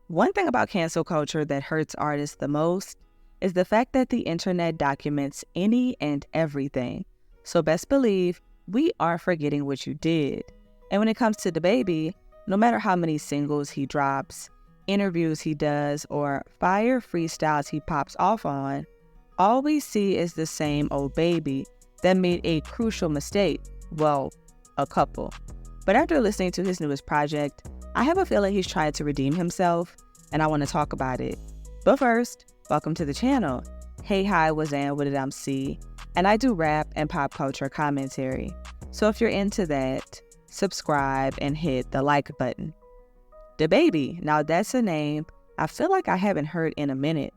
One thing about cancel culture that hurts artists the most is the fact that the internet documents any and everything. So best believe we aren't forgetting what you did. And when it comes to DaBaby, no matter how many singles he drops, interviews he does, or fire freestyles he pops off on, all we see is the same old baby that made a crucial mistake. Well, a couple. But after listening to his newest project, I have a feeling he's trying to redeem himself, and I want to talk about it. But first, welcome to the channel. Hey, hi, Wazan with it, I'm C, and I do rap and pop culture commentary. So if you're into that, subscribe and hit the like button. DaBaby, now that's a name I feel like I haven't heard in a minute.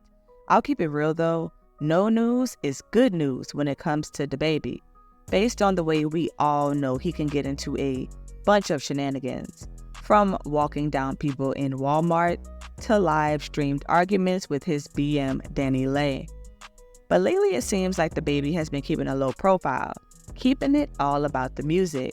I'll keep it real though, no news is good news when it comes to DaBaby, based on the way we all know he can get into a bunch of shenanigans, from walking down people in Walmart to live streamed arguments with his BM Danny Lay. But lately it seems like DaBaby has been keeping a low profile, keeping it all about the music,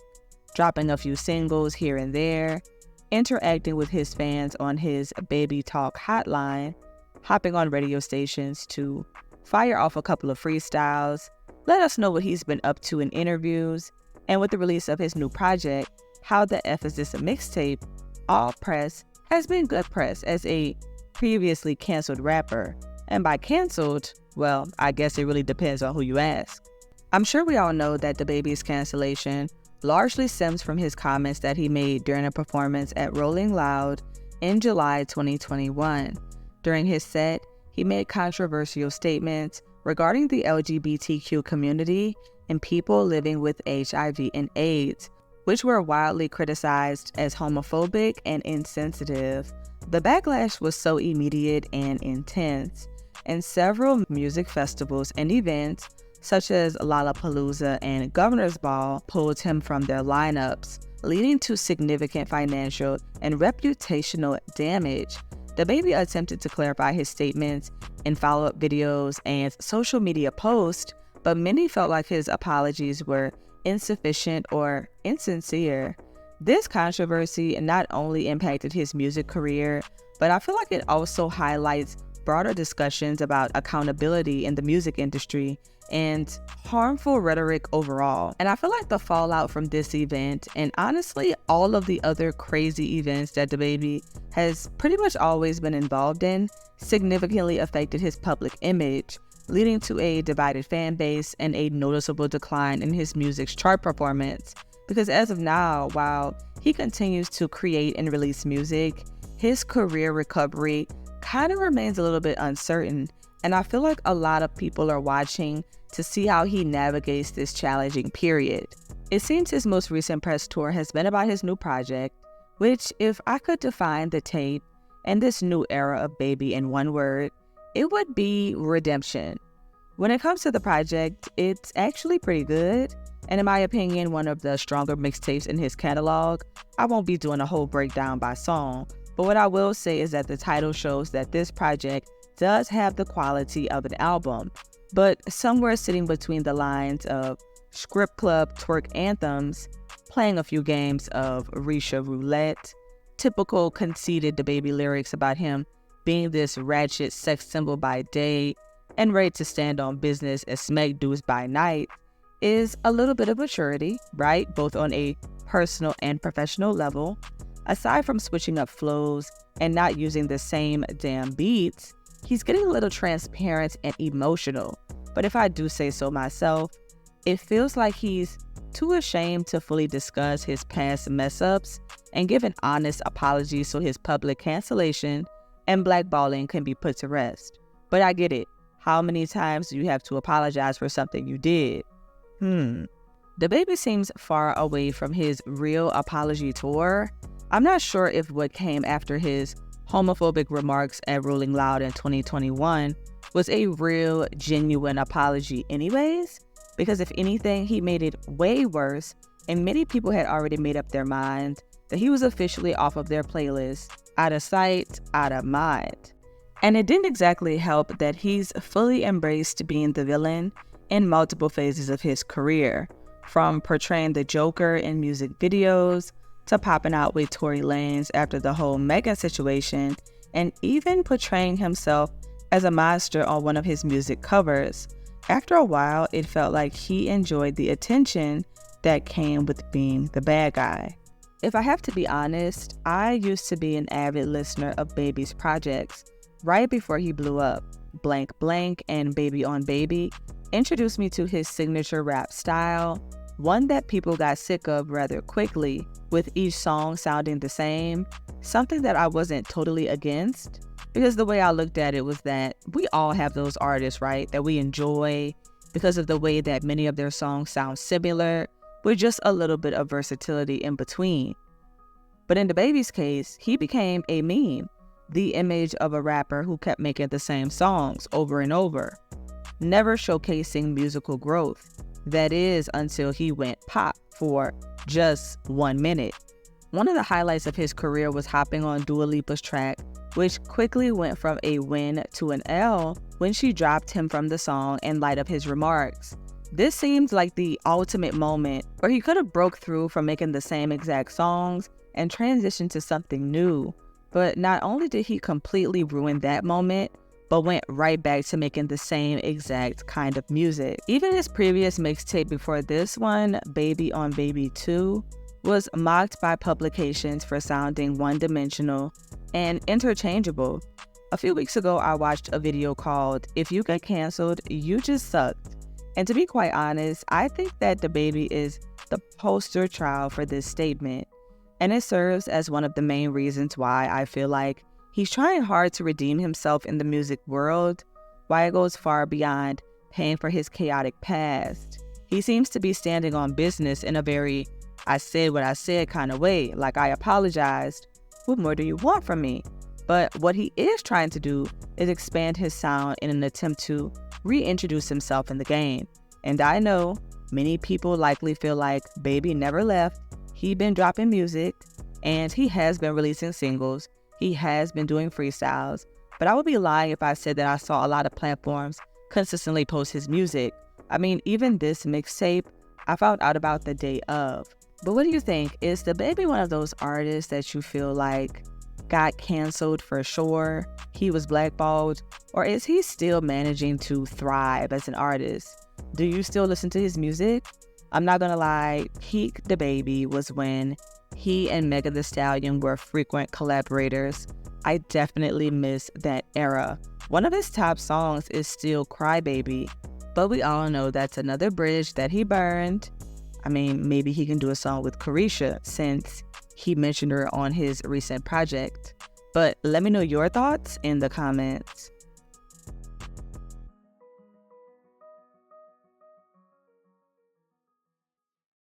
dropping a few singles here and there, interacting with his fans on his Baby Talk hotline, hopping on radio stations to fire off a couple of freestyles, let us know what he's been up to in interviews, and with the release of his new project, How the F Is This a Mixtape, all press has been good press as a previously canceled rapper. And by canceled, well, I guess it really depends on who you ask. I'm sure we all know that DaBaby's cancellation largely stems from his comments that he made during a performance at Rolling Loud in July 2021. During his set, he made controversial statements regarding the LGBTQ community and people living with HIV and AIDS, which were widely criticized as homophobic and insensitive. The backlash was so immediate and intense, and several music festivals and events, such as Lollapalooza and Governor's Ball, pulled him from their lineups, leading to significant financial and reputational damage. DaBaby attempted to clarify his statements in follow-up videos and social media posts, but many felt like his apologies were insufficient or insincere. This controversy not only impacted his music career, but I feel like it also highlights broader discussions about accountability in the music industry and harmful rhetoric overall. And I feel like the fallout from this event, and honestly all of the other crazy events that DaBaby has pretty much always been involved in, significantly affected his public image, leading to a divided fan base and a noticeable decline in his music's chart performance. Because as of now, while he continues to create and release music, his career recovery kind of remains a little bit uncertain, and I feel like a lot of people are watching to see how he navigates this challenging period. It seems his most recent press tour has been about his new project, which, if I could define the tape and this new era of Baby in one word, it would be redemption. When it comes to the project, it's actually pretty good, and in my opinion, one of the stronger mixtapes in his catalog. I won't be doing a whole breakdown by song, but what I will say is that the title shows that this project does have the quality of an album, but somewhere sitting between the lines of script club twerk anthems, playing a few games of Risha Roulette, typical conceited DaBaby lyrics about him being this ratchet sex symbol by day and ready to stand on business as smack dudes by night, is a little bit of maturity, right? Both on a personal and professional level. Aside from switching up flows and not using the same damn beats, he's getting a little transparent and emotional. But if I do say so myself, it feels like he's too ashamed to fully discuss his past mess-ups and give an honest apology so his public cancellation and blackballing can be put to rest. But I get it. How many times do you have to apologize for something you did? DaBaby seems far away from his real apology tour. I'm not sure if what came after his homophobic remarks at Rolling Loud in 2021 was a real, genuine apology anyways, because if anything, he made it way worse, and many people had already made up their minds that he was officially off of their playlist, out of sight, out of mind. And it didn't exactly help that he's fully embraced being the villain in multiple phases of his career, from portraying the Joker in music videos to popping out with Tory Lanez after the whole Megan situation and even portraying himself as a monster on one of his music covers. After a while, it felt like he enjoyed the attention that came with being the bad guy. If I have to be honest, I used to be an avid listener of Baby's projects right before he blew up. Blank Blank and Baby on Baby introduced me to his signature rap style, one that people got sick of rather quickly, with each song sounding the same, something that I wasn't totally against, because the way I looked at it was that we all have those artists, right, that we enjoy because of the way that many of their songs sound similar, with just a little bit of versatility in between. But in DaBaby's case, he became a meme, the image of a rapper who kept making the same songs over and over, never showcasing musical growth. That is, until he went pop for just 1 minute. One of the highlights of his career was hopping on Dua Lipa's track, which quickly went from a win to an L when she dropped him from the song in light of his remarks. This seemed like the ultimate moment where he could have broke through from making the same exact songs and transitioned to something new. But not only did he completely ruin that moment, but went right back to making the same exact kind of music. Even his previous mixtape before this one, Baby on Baby 2, was mocked by publications for sounding one-dimensional and interchangeable. A few weeks ago, I watched a video called "If You Get Canceled, You Just Sucked." And to be quite honest, I think that DaBaby is the poster child for this statement. And it serves as one of the main reasons why I feel like he's trying hard to redeem himself in the music world, why it goes far beyond paying for his chaotic past. He seems to be standing on business in a very I said what I said kind of way, like I apologized. What more do you want from me? But what he is trying to do is expand his sound in an attempt to reintroduce himself in the game. And I know many people likely feel like Baby never left. He's been dropping music, and he has been releasing singles. He has been doing freestyles. But I would be lying if I said that I saw a lot of platforms consistently post his music. I mean, even this mixtape, I found out about the day of. But what do you think? Is DaBaby one of those artists that you feel like got canceled for sure, he was blackballed, or is he still managing to thrive as an artist? Do you still listen to his music? I'm not gonna lie, peak DaBaby was when he and Megan Thee Stallion were frequent collaborators. I definitely miss that era. One of his top songs is still Crybaby, but we all know that's another bridge that he burned. I mean, maybe he can do a song with Carisha since he mentioned her on his recent project. But let me know your thoughts in the comments.